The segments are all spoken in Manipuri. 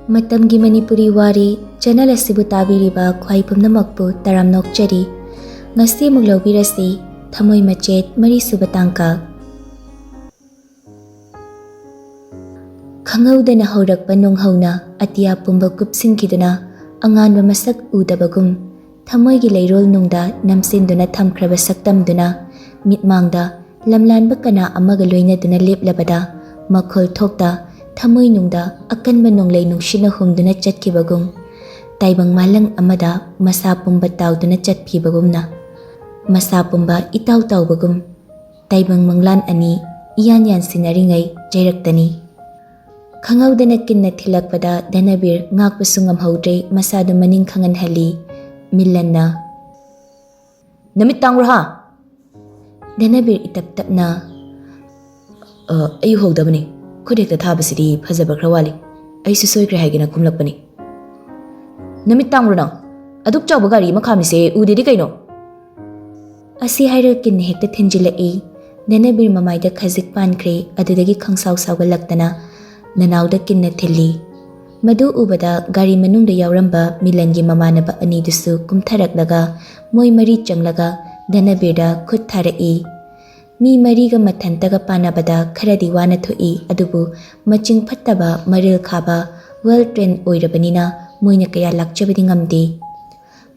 Matamgi Manipuri Wari channel asibu tabiriba khwai pumnamakpu taram nokchari ngasi muglobirasi Thamoi Machet mari subatangka Khangaudana haurakpa nonghauna atiya pumba kupsinkiduna anganba masak udabagum Thamoi gi leirol nungda namsinduna thamkraba saktamduna mitmangda lamlanba kana amaga loinaduna leplabada makhol thokta Thamoi nungda akanba nonglei nungshina humduna chatkibagum taibang malang amada masa pumba tawduna chatphibagumna masa pumba itaw tawbagum taibang manglan ani iyan yan sinaringai jairaktani Khangaudana kinna thilakpada Danabir ngakpasu ngamhaudre masadu maning khanganhali Millanna Namit tangra ha Danabir itap-tapna ayu hogdabani Kudekta thabasidi phajaba khrawali aisu soikre haigina kumlakpani Namit tangra na aduk chawba gari makhamise udedi kaino Asi haira kinna hekta thinjilai Danabir mamaida khajik pankre adudagi khangsaw sawgalaktana Nanauda kinna thili Madu ubada gari manungda yauramba Milangi mamanaba anidusu kumtharaklaga moi mari changlaga Danabirda khut tharai Mi mariga mathantaga panabada kharadi wana thoi adubu maching phattaba maril khaba well trained oirabanina moina kaya lakchabadi ngamde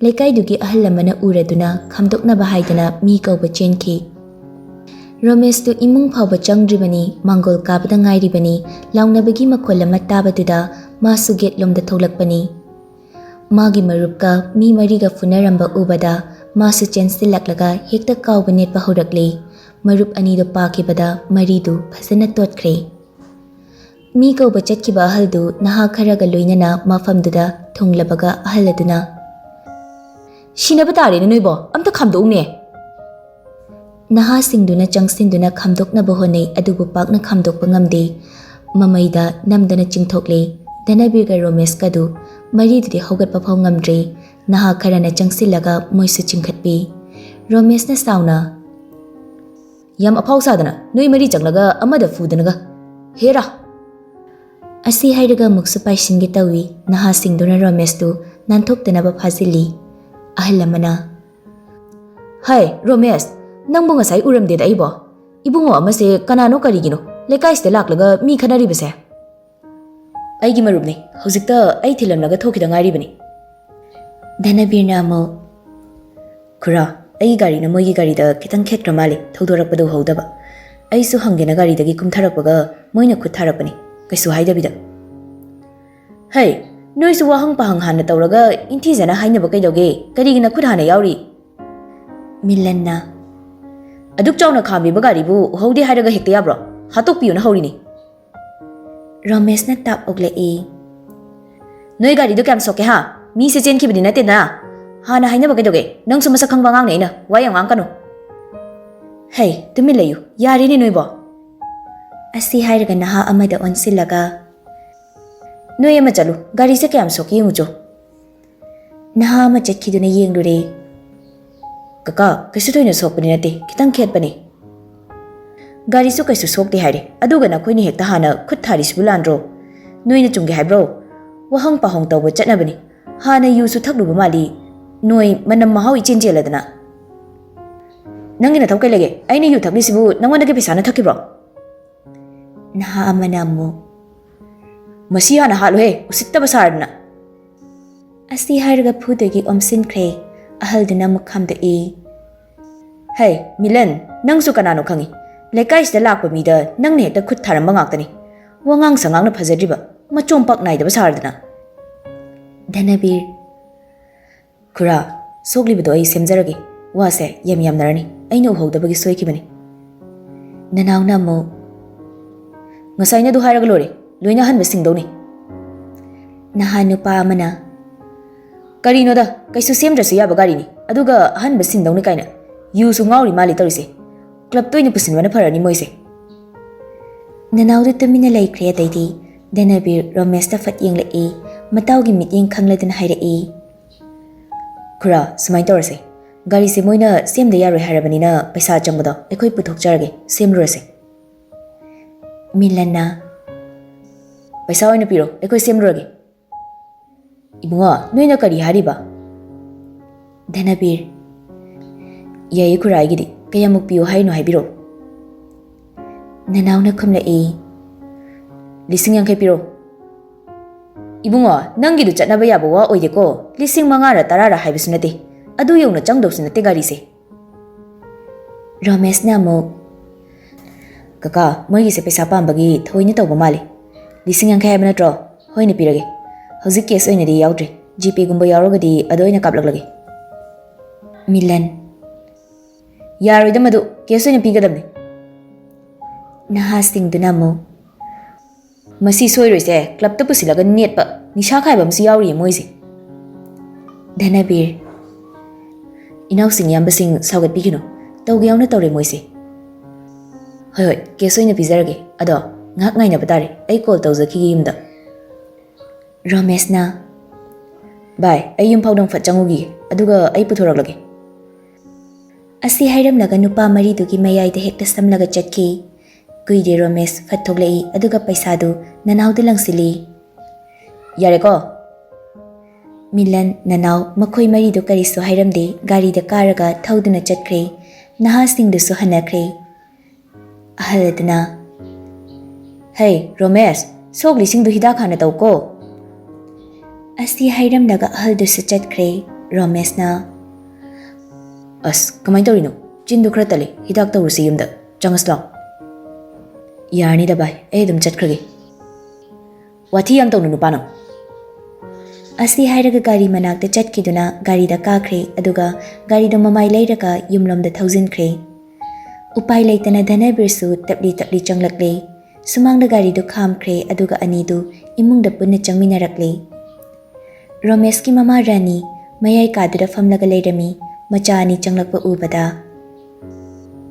Lekai dugi ahal lamana uraduna khamdoknaba haidana mi kauba chenki Romesh tu imung phawba changdribani mangol kabada ngairibani laungnabagi makolama tabaduda masu gate lomda tholakpani magi marupka mi mariga funaramba ubada masu chance laklaga hekta kawba netpa horakle marup anido pakibada maridu phasana totkre mi kauba chatkiba ahaldu naha kharaga loinana mafamduda thonglabaga ahaladuna Shinaba tare noibo amta khamdokne Naha singduna changsinduna khamdoknaba honei adubu pakna khamdokpa ngamde mamaida namdana chingthokle Danabirga Romesh kadu maridudi hogatpa phau ngamdre naha kharana changsilaga moisu chingkhatpi Romesh na sauna Yam aphau sadana noi mari changlaga amada fudanaga hera Asi hairaga muksu paisingi tawi naha singduna Romesh tu nanthoktanaba phazili ahalamana Hai Romesh Nangbo ngasai uramdeda aibo ibungo amase kanano karigino lekaiste laklaga mi khanaribase aigi marubni hojikta ai thilamnaga thokida ngairibani Danabirna mo Khura ai gari na mogi gari da kitang khetra mali thodorakpadu hodaba aisu hangena gari dagi kumtharakpaga moina khutharapani kaisu haidabida Hai noisu wahang pahang hana tawraga inthi jana hainaba kaidoge karigina khudhana yauri Millanna Aduk chawna khami bagaribu hodi hairaga hekta yabro hatok piuna haurini Romesh na tap oglei Noi gari do kam soke ha mi se chen khibidi nate na hana haina bagedoge nang sumasa khangba ngang nei na wayang ang kanu Hey tumi layu yari ni noibo Asi hairaga naha amada onsilaga Noi ama chalu gari se kam soke yumucho Naha ama chakhiduna yenglure Kaka, kaisu toina sokpani nate, kitang khetpani. Gari su kaisu sokte haire, aduga na khoini hekta hana khut tharisibu landro. Noina chungge haibro. Wahang pahong tawba chatnabani. Hana yu su thakluba mali. Noi manam mahau ichenjeladana. Nangina thawkai lege, aina yu thaklisibu nangwanage pisana thakibro. Naha amana mo. Masi hana halu he, usittaba saradana. Asi hairaga phudagi omsinkre. Ahaldina mukhamda Hey, Milan, nang su kanano khangi. Lekaisda lakpa mida nang ne hekta khut tharamba ngaktani. Wangang sangang na phajadriba, machompak naidaba sardana. Danabir Khura, soglibido ai semjarage. Wase yam narani. Aina uhogdabagi soikibani. Nanauna mo Ngasaina du hairaga lore, loina hanba singdawni. Nahanupa amana Karino da kaisu semdrasu yaba garini aduga hanba sindawni kaina yusu ngauri mali torise club toina pusinwana pharani moise Nanaudu tumina laikre ataidi Danabir Romesh ta fat yenglai matawgi mityeng khangladana hairai Khura sumai torase gari se moina semda yaroi harabanina paisa changboda ekhoi puthokjarage semrurase Millanna Paisa oina piro ekoi semrurage Ibunga, noina kari hariba? Dhanabir. Yai kurai gidi, kaya mukpiyo hai no haibiro. Nanaw na kumla Lising yang kay piro. Ibunga, nanggi du chat na baya bawa oide ko. Lising mangara tarara haibisu nate. Adu yung na changdok sinate gari se. Romes na mo. Kaka, mo se pesa pambagi thoi ni tawba male. Lising yang kay na tro. Hoi ni pirage. Hauzik case oina di yaudre. GP gumba yaurogadi ado oina kaplaglage. Milan. Yaro ida madu case oina pigadamne. Nahasting duna mo. Masi soiroise club ta pusilaga net pa nisha khaibam si yauri moise. Dhanabir. Inaw sing yambasing saugat bigino. Tawgi yauna tawre moise. Hoi, keso ina pizarage. Ado, ngak ngai na batare. Ay call tawzaki yimda. Romes na. Bye, ay yung pawdang fatchangugi. Aduga ay puthuraglage. Asi hairam laga nupa maridugi mayay da hekta samlaga chatki. Kuide Romes fathoglei aduga paisadu nanaw lang sili. Yare ko. Milan nanaw makoy marido kariso hairamde gari da karaga thauduna chatkre nahasing dusu hanakre. Ahaladna. Hey Romes, sogli sing du hidak hana taw ko. Asi hairam laga ahal dusu chatkre Romes na. As kamay tawrino chindu khra tale hidak tawrusi yumda changas law. Yarni da bai, dum chatkrage. Wathi yang tawnu nupano. Asi hairaga gari manakta chatkiduna gari da kakre aduga gari da mamai leiraga yumlom da thauzinkre. Upai leitana Dhanabirsu tapli changlakle. Sumang da gari du khamkre aduga anidu imung da punna changminarakle. Romes ki mama Rani mayai kadura famlaga leirami macha ani changlakpa ubada.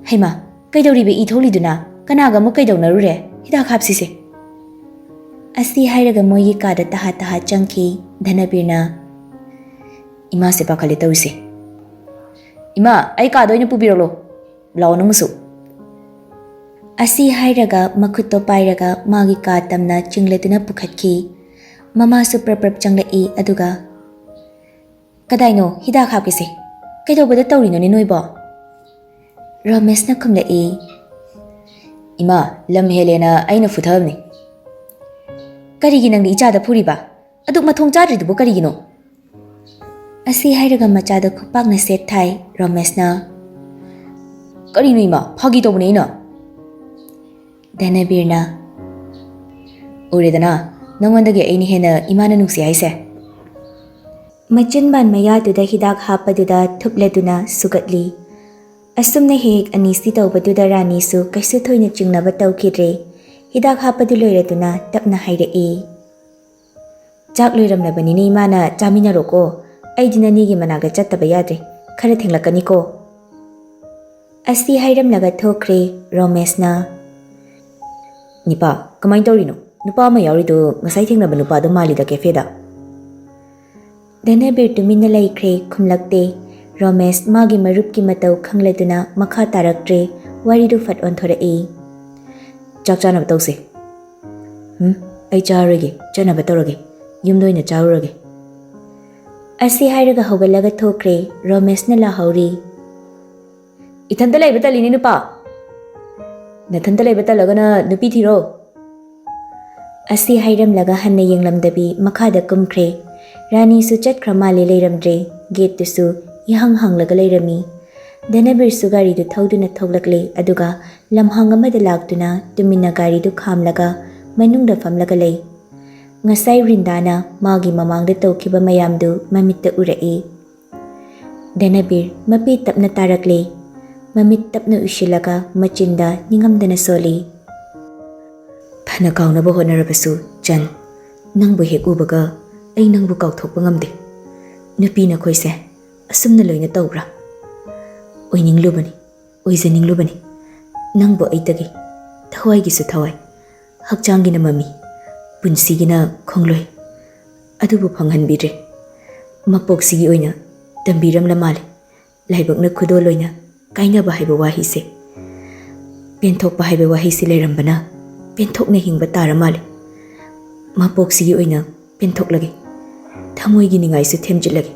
Haima, kaidawribe itholiduna Kanaga mo kay daw narure, hidak hapsise. Asi hairaga moyi kada taha changki, Dhanabir na. Ima se pakali tawise. Ima, ay kado ina pubirolo. Lao na muso. Asi hairaga makuto pairaga magi katam na chingletuna pukhatki. Mama su prap changlai aduga. Kaday no, hidak hapkise. Kay daw bada tawrino ni noibo. Romes na kumlai. Ima, lam helena aina futhabni. Karigi nang icha da puriba. Aduk mathong chadri dubo karigi no. Asi hairaga machada khupak na set thai Romes na. Kari no ima, phagi to bune ina. Dhanabir na. Uredana, nangwandagi aini hena imana nungsi haise. Machinban mayatuda hidak hapaduda thupleduna sugatli. Asumna hek anisi tawbaduda Rani su kaisu thoina chingnaba tawkhidre hidak hapadu loiraduna tapna hairei. Chak loiramnabani ni imana chaminaro ko aidina nigi managda chattaba yadre khara thenglakani ko. Asi hairamlaga thokre Romes na. Nipa, kamay tawrino? Nupa ma yauridu ngasai thengnaba nupa do malida kefeda. Dhanabir tumina laikre khumlakte. Romes magi marup ki matau khangladuna makha taraktre wari du fat onthorei. Chak chanaba tawse. Ai charage, chanaba tawrage. Yumdoina chaurage. Asi hairaga hogalaga thokre Romes na lahauri. Ithanta laiba talini nupa. Nathanta laiba talagana nupi thiro. Asi hairam laga hanna yenglamdabi makhada kumkre. Rani su chatkra male leiramdre gate tusu Yahang hanglaga leirami. Dhanabir su gari du thauduna thoglakle aduga lamhang amada laktuna tumina gari du khamlaga manungda famlaga lei. Ngasai rindana magi mamangda tawkhiba mayamdu mamitta urai. Dhanabir mapi tapna tarakle. Mamit tapna ushilaga machinda ningamdana soli. Thana kaunaba honarabasu Chan nangbu hek ubaga ay nangbu kauthokpa ngamde. Nupi na khoise asumna loina tawbra. Oininglubani, oizaninglubani. Nangbo aitagi, thawaigi thawai. Hakchangina mami, punsigina khongloi. Adubu phanghanbire. Mapoksigi oina tambiramla male. Laibakna khudo loina kainaba haiba wahise. Penthokpa haiba wahise leirambana penthokna hingba tara male. Mapoksigi oina penthoklage. Thamoi gi ningai su themjilage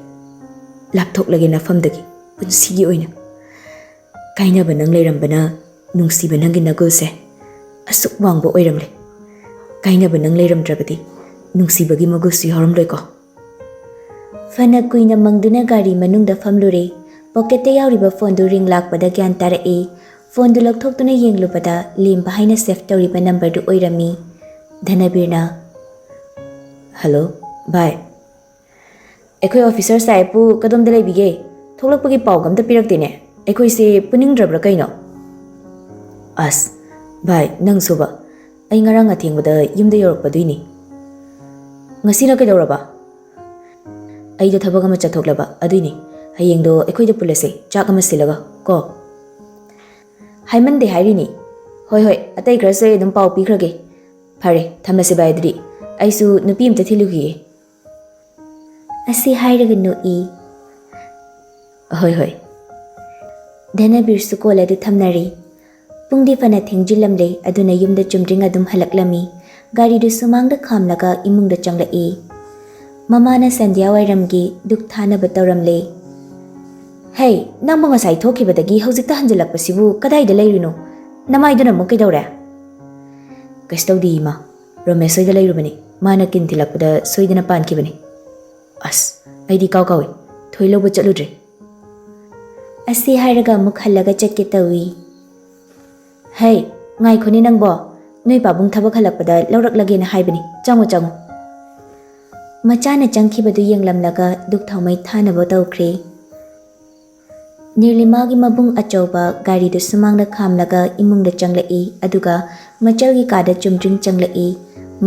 lapthok lage na famdagi punsi gi oina kaina banang leirambana nungsi banang gi nagul se asuk wangbo oiramle kaina banang leiramdrabadi nungsi bagi magul si horam loiko fana kuina mangduna gari manungda famlure pocket te yauriba phone du ring lakpada gyan tarae phone du lakthokduna yenglubada lemba haina save tawriba number du oirami Dhanabirna Hello bye Ekoi officer saipu kadom de leibige tholakpagi pawgam ta piraktene ekoi se puningdrabra kaino as bye nang suba ai ngarang athengbada yumda yorokpaduini ngasina kaidoraba ai da thabak ama chathoklaba aduini hayengdo ekoi da pulase chak ama silaga ko haimande hairini hoi hoi atai krase dum paw pikrage phare thamase baidri aisu nupi amta thilugi asi hairaga no I hoi hoi Dhanabir su kola du thamnari pungdi fana thengjilamle aduna yumda chumdring adum halaklami gari du sumangda khamlaga imungda changlai mamana sandhya wairamgi duk thana batawramle hey nang ma sai thokibadagi hojikta hanjalakpasibu kadai da leirino namai duna mo kaidawra kastawdi ma Ramesh soida leirubani mana kin thilakpada soidana pankibani as aidi kaw kawi thoiloba chaludre asi hairaga muk halaga chakke tawi hey ngai khoni nangbo noi pabung thabak halakpada lawraklage na haibani chango chango machana changkhibadu yenglamlaga duk thamai thana bo tawkhre Nirlimagi mabung achauba gari du sumangda khamlaga imungda changlai aduga machalgi kada chumdring changlai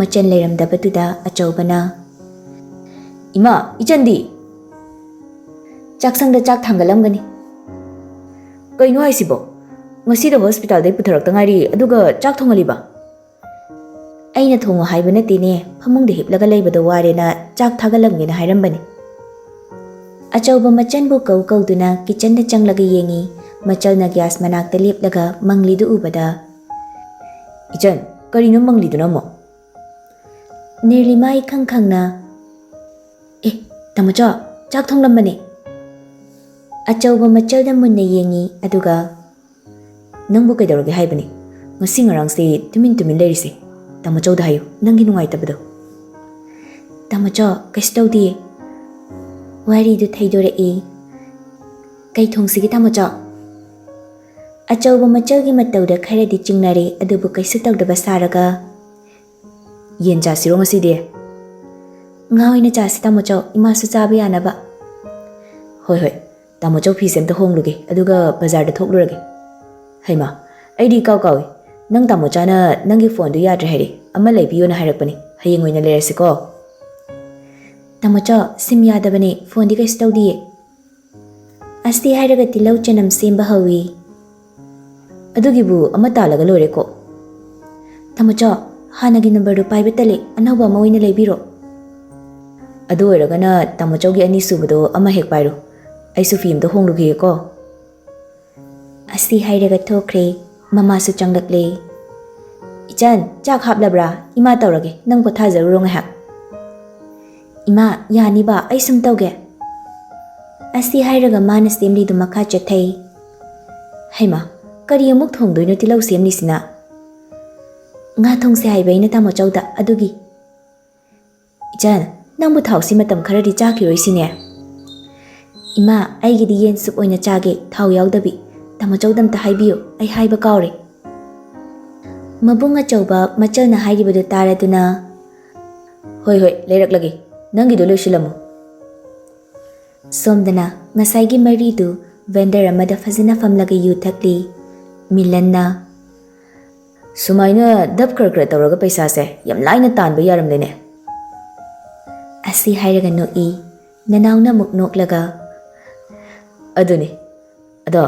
machan leiramdabatuda achaubana Ima ichandi chaksangda chak thangalamgani kaino haisibo ngasi da hospital dai putharakta ngari aduga chak thongaliba aina thongo haibana tine phamungda hiplaga leibada warena chak thagalamgina hairambani Achauba machan bu kau kau duna kitchen da changlaga yengi machal na gas manakta leplaga mangli du ubada Ichan karino mangli duna mo Nirlimai khang na tamacha chak thonglambani Achauba machal da munna yengi aduga nangbu kaidawrage haibani ngasi ngarang se tumin leirise tamachau da hayo nangi nungai tabado tamacha kaistawdi Wari du thaidore kai thongsigi tamacha achauba machalgi matauda kharadi chingnare adubu kaisu tawdaba saraga yen cha siro ngasi de ngaoina cha si tamacha ima su chabe yanaba hoi hoi tamacha fi sem ta hongluge aduga bazar da thoklurage haima aidi kaw kawi nang tamacha na nangi phone du yadre haire ama leibiyo na hairakpani hayeng oina lerasiko Tamacha sim yadabane phone di kais tawdiye Asti hairaga tilau chanam semba hawi Adugibu ama talaga lore ko Tamacha hanagi number du paiba tale anawba ma oina leibiro Adu oiragana tamacha gi ani subado ama hek pairu aisu film do honglugi ko Asti hairaga thokre mama su changlakle Ichan chak haplabra ima tawrage nang potha zaru ngahak Ima yani ba ai sum tawge Asi hairaga mana semli du makha chathai Haima kari amuk thongdoino tilau semni sina Nga thongse haibaina tamo chauda adugi Ichan nangbu thausi matam kharadi chakiroi sine Ima aigidi yen sup oina chage thau yaudabi tamo chaudam ta haibiyo ai haiba kaure Mabunga chauba machal na hairibadu taraduna Hoi hoi leiraklagi Nangi do loisilamu Somdana ngasai mari du vendor amada fazina famlaga yu thakli Milanna Sumaina dab kar tawraga paisa se yam laina tanba yaramlene Asi hairaga no I nanauna muk noklaga Aduni Ado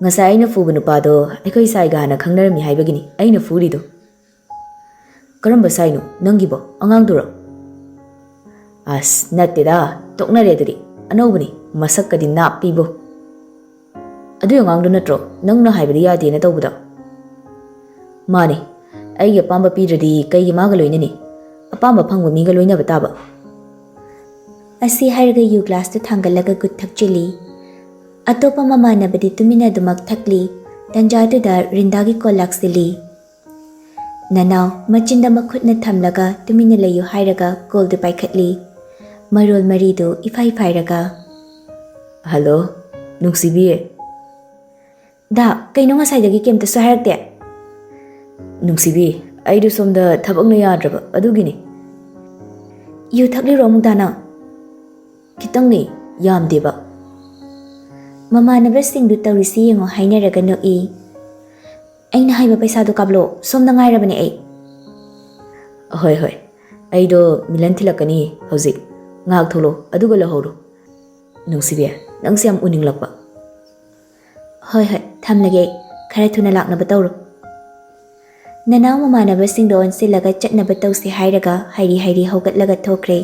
ngasai aina fuba nupado aikoi saiga hana khangnarami haibagini aina furido Karamba sainu nangibo angang duro As natteda toknare duri anobani masakadi napibo adu yangang du natro nangna haibadi yade na tawbuda mani ai ya pamba pidradi kai gi maga loinani apamba phangwa miga loina bataba ꯑꯁꯤ ꯍꯥꯏꯔꯒ ꯌꯨ ꯒ꯭ꯂꯥꯁꯇꯨ ꯊꯥꯡꯒꯠꯂꯒ ꯒꯨꯠ ꯊꯛꯆꯤꯜꯂꯤ꯫ ꯑꯇꯣꯞꯄ ꯃꯃꯥꯟꯅꯕꯗꯤ ꯇꯨꯃꯤꯟꯅ ꯑꯗꯨꯃꯛ ꯊꯛꯂꯤ꯫ ꯇꯟꯖꯥꯗꯨꯗ ꯔꯤꯟꯗꯥꯒꯤ ꯀꯣꯜ ꯂꯥꯛꯁꯤꯜꯂꯤ꯫ ꯅꯅꯥꯎ ꯃꯆꯤꯟꯗ ꯃꯈꯨꯠꯅ ꯊꯝꯂꯒ ꯇꯨꯃꯤꯟꯅ ꯂꯩꯌꯨ ꯍꯥꯏꯔꯒ ꯀꯣꯜꯗꯨ ꯄꯥꯏꯈꯠꯂꯤ꯫ ꯃꯔꯣꯜ ꯃꯔꯤꯗꯨ ꯏꯐꯥꯏ ꯐꯥꯏꯔꯒ ꯍꯜꯂꯣ ꯅꯨꯡꯁꯤꯕꯤ꯫ ꯗꯥ ꯀꯩꯅꯣ ꯉꯁꯥꯏꯗꯒꯤ ꯀꯩꯝꯇꯁꯨ ꯍꯥꯏꯔꯛꯇꯦ? ꯅꯨꯡꯁꯤꯕꯤ ꯑꯩꯗꯨ ꯁꯣꯝꯗ ꯊꯕꯛꯅ ꯌꯥꯗ꯭ꯔꯕ ꯑꯗꯨꯒꯤꯅꯤ꯫ ꯌꯨ ꯊꯛꯂꯤꯔꯣ ꯑꯃꯨꯛ ꯗꯥ? ꯈꯤꯇꯪꯅꯤ ꯌꯥꯝꯗꯦꯕ꯫ ꯃꯃꯥꯟꯅꯕꯁꯤꯡꯗꯨ ꯇꯧꯔꯤꯁꯤ ꯌꯦꯡꯉꯣ ꯍꯥꯏꯅꯔꯒ ꯅꯣꯛꯏ꯫ ꯑꯩꯅ ꯍꯥꯏꯕ ꯄꯩꯁꯥꯗꯣ ꯀꯥꯞꯂꯣ, ꯁꯣꯝꯗ ꯉꯥꯏꯔꯕꯅꯦ ꯑꯩ꯫ ꯍꯣꯏ ꯍꯣꯏ ꯑꯩꯗꯣ ꯃꯤꯂꯟ ꯊꯤꯜꯂꯛꯀꯅꯤ ꯍꯧꯖꯤꯛ ꯉꯥꯏꯍꯥꯛ ꯊꯣꯛꯂꯣ ꯑꯗꯨꯒ ꯂꯧꯍꯧꯔꯣ꯫ ꯅꯨꯡꯁꯤꯕꯤ ꯅꯪꯁꯦ ꯌꯥꯝ ꯎꯅꯤꯡꯂꯛꯄ꯫ ꯍꯣꯏ ꯍꯣꯏ ꯊꯝꯂꯒꯦ ꯑꯩ, ꯈꯔ ꯊꯨꯅ ꯂꯥꯛꯅꯕ ꯇꯧꯔꯣ꯫ ꯅꯅꯥꯎ ꯃꯃꯥꯟꯅꯕꯁꯤꯡꯗ ꯑꯣꯟꯁꯤꯜꯂꯒ ꯆꯠꯅꯕ ꯇꯧꯁꯤ ꯍꯥꯏꯔꯒ ꯍꯩꯔꯤ ꯍꯧꯒꯠꯂꯒ ꯊꯣꯛꯈ꯭ꯔꯦ꯫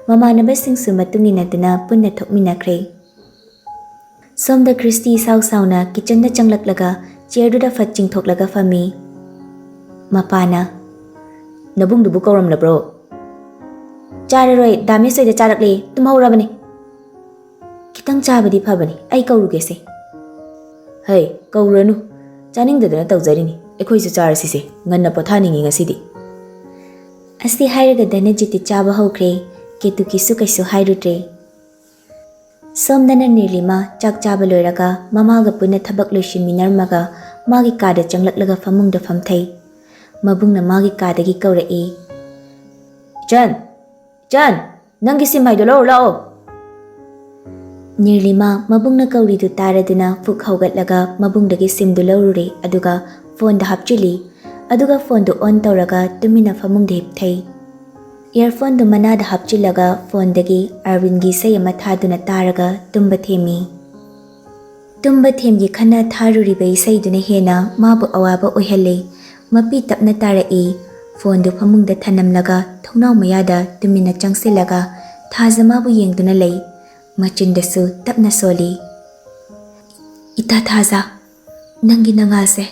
ꯃꯃꯥꯟꯅꯕꯁꯤꯡꯁꯨ ꯃꯇꯨꯡ ꯏꯟꯅꯗꯨꯅ ꯄꯨꯟꯅ ꯊꯣꯛꯃꯤꯟꯅꯈ꯭ꯔꯦ꯫ ꯁꯣꯝꯗ ꯈ꯭ꯔꯤꯁꯇꯤ ꯁꯥꯎ ꯁꯥꯎꯅ ꯀꯤꯆꯟꯗ ꯆꯪꯂꯛꯂꯒ ꯆꯤꯌꯔꯗꯨꯗ ꯐꯠ ꯆꯤꯡꯊꯣꯛꯂꯒ ꯐꯝꯃꯤ꯫ ꯃꯄꯥꯅ ꯅꯕꯨꯡꯗꯨꯕꯨ ꯀꯧꯔꯝꯂꯕ꯭ꯔꯣ? ꯆꯥꯔꯔꯣꯏ, ꯗꯥꯃꯦꯁ ꯍꯣꯏꯗ ꯆꯥꯔꯛꯂꯦ, ꯇꯨꯝꯍꯧꯔꯕꯅꯦ꯫ ꯈꯤꯇꯪ ꯆꯥꯕꯗꯤ ꯐꯕꯅꯤ, ꯑꯩ ꯀꯧꯔꯨꯒꯦꯁꯦ꯫ ꯍꯩ ꯀꯧꯔꯨꯔꯅꯨ, ꯆꯥꯅꯤꯡꯗꯗꯅ ꯇꯧꯖꯔꯤꯅꯤ, ꯑꯩꯈꯣꯏꯁꯨ ꯆꯥꯔꯁꯤꯁꯦ, ꯉꯟꯅ ꯄꯣꯊꯥꯅꯤꯡꯉꯤ ꯉꯁꯤꯗꯤ꯫ ꯑꯁꯤ ꯍꯥꯏꯔꯒ ꯙꯅꯖꯤꯠꯇꯤ ꯆꯥꯕ ꯍꯧꯈ꯭ꯔꯦ꯫ ꯀꯦꯇꯨꯀꯤꯁꯨ ꯀꯩꯁꯨ ꯍꯥꯏꯔꯨꯗ꯭ꯔꯦ꯫ ꯁꯣꯝꯗꯅ ꯅꯤꯔꯂꯤꯃꯥ ꯆꯥꯛ ꯆꯥꯕ ꯂꯣꯏꯔꯒ ꯃꯃꯥꯒ ꯄꯨꯟꯅ ꯊꯕꯛ ꯂꯣꯏꯁꯤꯟꯃꯤꯟꯅꯔꯝꯃꯒ ꯃꯥꯒꯤ ꯀꯥꯗ ꯆꯪꯂꯛꯂꯒ ꯐꯃꯨꯡꯗ ꯐꯝꯊꯩ꯫ ꯃꯕꯨꯡꯅ ꯃꯥꯒꯤ ꯀꯥꯗꯒꯤ ꯀꯧꯔꯛꯏ꯫ ꯏꯆꯟ, ꯏꯆꯟ ꯅꯪꯒꯤ ꯁꯤꯝꯍꯩꯗꯣ ꯂꯧꯔꯨ ꯂꯥꯛꯑꯣ꯫ ꯅꯤꯔꯂꯤꯃꯥ ꯃꯕꯨꯡꯅ ꯀꯧꯔꯤꯗꯨ ꯇꯥꯔꯗꯨꯅ ꯄꯨꯛ ꯍꯧꯒꯠꯂꯒ ꯃꯕꯨꯡꯗꯒꯤ ꯁꯤꯝꯗꯨ ꯂꯧꯔꯨꯔꯦ ꯑꯗꯨꯒ ꯐꯣꯟꯗ ꯍꯥꯞꯆꯤꯜꯂꯤ꯫ ꯑꯗꯨꯒ ꯐꯣꯟꯗꯨ ꯑꯣꯟ ꯇꯧꯔꯒ ꯇꯨꯃꯤꯟꯅ ꯐꯃꯨꯡꯗ ꯍꯤꯞꯊꯩ꯫ ꯏꯌꯔꯐꯣꯟꯗꯨ ꯃꯅꯥꯗ ꯍꯥꯞꯆꯤꯜꯂꯒ ꯐꯣꯟꯗꯒꯤ ꯑꯔꯋꯤꯟꯒꯤ ꯏꯁꯩ ꯑꯃ ꯊꯥꯗꯨꯅ ꯇꯥꯔꯒ ꯇꯨꯝꯕ ꯊꯦꯝꯃꯤ꯫ ꯇꯨꯝꯕ ꯊꯦꯝꯒꯤ ꯈꯟꯅ ꯊꯥꯔꯨꯔꯤꯕ ꯏꯁꯩꯗꯨꯅ ꯍꯦꯟꯅ ꯃꯥꯕꯨ ꯑꯋꯥꯕ ꯑꯣꯏꯍꯜꯂꯤ꯫ ꯃꯄꯤ ꯇꯞꯅ ꯇꯥꯔꯛꯏ꯫ ꯐꯣꯟꯗꯨ ꯐꯃꯨꯡꯗ ꯊꯅꯝꯂꯒ ꯊꯣꯡꯅꯥꯎ ꯃꯌꯥꯗ ꯇꯨꯃꯤꯟꯅ ꯆꯪꯁꯤꯜꯂꯒ ꯊꯥꯖ ꯃꯥꯕꯨ ꯌꯦꯡꯗꯨꯅ ꯂꯩ꯫ ꯃꯆꯤꯟꯗꯁꯨ ꯇꯞꯅ ꯁꯣꯜꯂꯤ꯫ ꯏꯇꯥ ꯊꯥꯖ, ꯅꯪꯒꯤ ꯅꯉꯥꯜꯁꯦ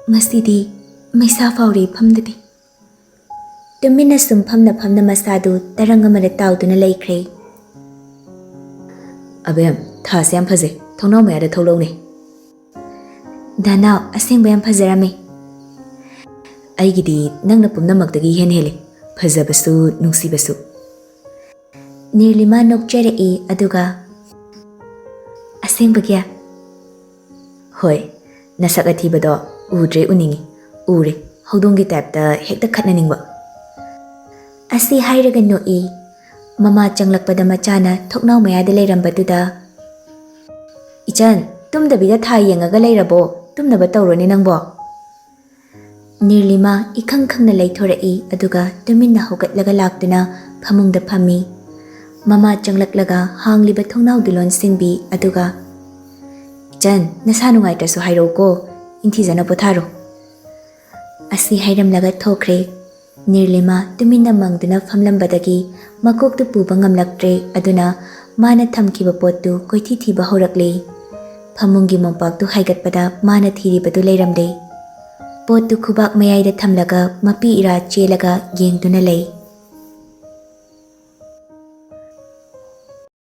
ꯉꯁꯤꯗꯤ ꯃꯩꯁꯥ ꯐꯥꯎꯔꯦ ꯏꯐꯝꯗꯗꯤ꯫ ꯇꯨꯃꯤꯟꯅ ꯁꯨꯝ ꯐꯝꯅ ꯃꯁꯥꯗꯨ ꯇꯔꯪ ꯑꯃꯗ ꯇꯥꯎꯗꯨꯅ ꯂꯩꯈ꯭ꯔꯦ꯫ ꯑꯕꯦꯝ ꯊꯥꯁꯦ ꯌꯥꯝ ꯐꯖꯩ, ꯊꯣꯡꯅꯥꯎ ꯃꯌꯥꯗ ꯊꯣꯛꯂꯛꯎꯅꯦ꯫ ꯗꯥꯅꯥꯎ ꯑꯁꯦꯡꯕ ꯌꯥꯝ ꯐꯖꯔꯝꯃꯦ꯫ ꯑꯩꯒꯤꯗꯤ ꯅꯪꯅ ꯄꯨꯝꯅꯃꯛꯇꯒꯤ ꯍꯦꯜꯂꯤ, ꯐꯖꯕꯁꯨ ꯅꯨꯡꯁꯤꯕꯁꯨ꯫ ꯅꯤꯔꯂꯤꯃꯥ ꯅꯣꯛꯆꯔꯛꯏ ꯑꯗꯨꯒ ꯑꯁꯦꯡꯕꯒꯤ? ꯍꯣꯏ, ꯅꯁꯛ ꯑꯊꯤꯕꯗꯣ ꯎꯗ꯭ꯔꯦ ꯎꯅꯤꯡꯉꯤ, ꯎꯔꯦ ꯍꯧꯗꯣꯡꯒꯤ ꯇꯥꯏꯞꯇ ꯍꯦꯛꯇ ꯈꯠꯅꯅꯤꯡꯕ꯫ ꯑꯁꯤ ꯍꯥꯏꯔꯒ ꯅꯣꯛꯏ꯫ ꯃꯃꯥ ꯆꯪꯂꯛꯄꯗ ꯃꯆꯥꯅ ꯊꯣꯡꯅꯥꯎ ꯃꯌꯥꯗ ꯂꯩꯔꯝꯕꯗꯨꯗ ꯏꯆꯟ ꯇꯨꯝꯗꯕꯤꯗ ꯊꯥ ꯌꯦꯡꯉꯒ ꯂꯩꯔꯕꯣ? ꯇꯨꯝꯅꯕ ꯇꯧꯔꯣꯅꯦ ꯅꯪꯕꯣ꯫ ꯅꯤꯔꯂꯤꯃꯥ ꯏꯈꯪ ꯈꯪꯅ ꯂꯩꯊꯣꯔꯛꯏ ꯑꯗꯨꯒ ꯇꯨꯃꯤꯟꯅ ꯍꯧꯒꯠꯂꯒ ꯂꯥꯛꯇꯨꯅ ꯐꯃꯨꯡꯗ ꯐꯝꯃꯤ꯫ ꯃꯃꯥ ꯆꯪꯂꯛꯂꯒ ꯍꯥꯡꯂꯤꯕ ꯊꯣꯡꯅꯥꯎꯗꯨ ꯂꯣꯟꯁꯤꯟꯕꯤ ꯑꯗꯨꯒ ꯏꯆꯟ ꯅꯁꯥ ꯅꯨꯡꯉꯥꯏꯇ꯭ꯔꯁꯨ ꯍꯥꯏꯔꯛꯎꯀꯣ, ꯏꯪꯊꯤꯖꯅ ꯄꯣꯊꯥꯔꯣ꯫ ꯑꯁꯤ ꯍꯥꯏꯔꯝꯂꯒ ꯊꯣꯛꯈ꯭ꯔꯦ꯫ ꯅꯤꯔꯂꯤꯃꯥ ꯇꯨꯃꯤꯟꯅ ꯃꯪꯗꯨꯅ ꯐꯝꯂꯝꯕꯗꯒꯤ ꯃꯀꯣꯛꯇꯨ ꯄꯨꯕ ꯉꯝꯂꯛꯇ꯭ꯔꯦ ꯑꯗꯨꯅ ꯃꯥꯅ ꯊꯝꯈꯤꯕ ꯄꯣꯠꯇꯨ ꯀꯣꯏꯊꯤ ꯊꯤꯕ ꯍꯧꯔꯛꯂꯦ꯫ ꯐꯃꯨꯡꯒꯤ ꯃꯣꯝꯄꯥꯛꯇꯨ ꯍꯥꯏꯒꯠꯄꯗ ꯃꯥꯅ ꯊꯤꯔꯤꯕꯗꯨ ꯂꯩꯔꯝꯂꯦ꯫ ꯄꯣꯠꯇꯨ ꯈꯨꯕꯥꯛ ꯃꯌꯥꯏꯗ ꯊꯝꯂꯒ ꯃꯄꯤ ꯏꯔꯥ ꯆꯦꯜꯂꯒ ꯌꯦꯡꯗꯨꯅ ꯂꯩ꯫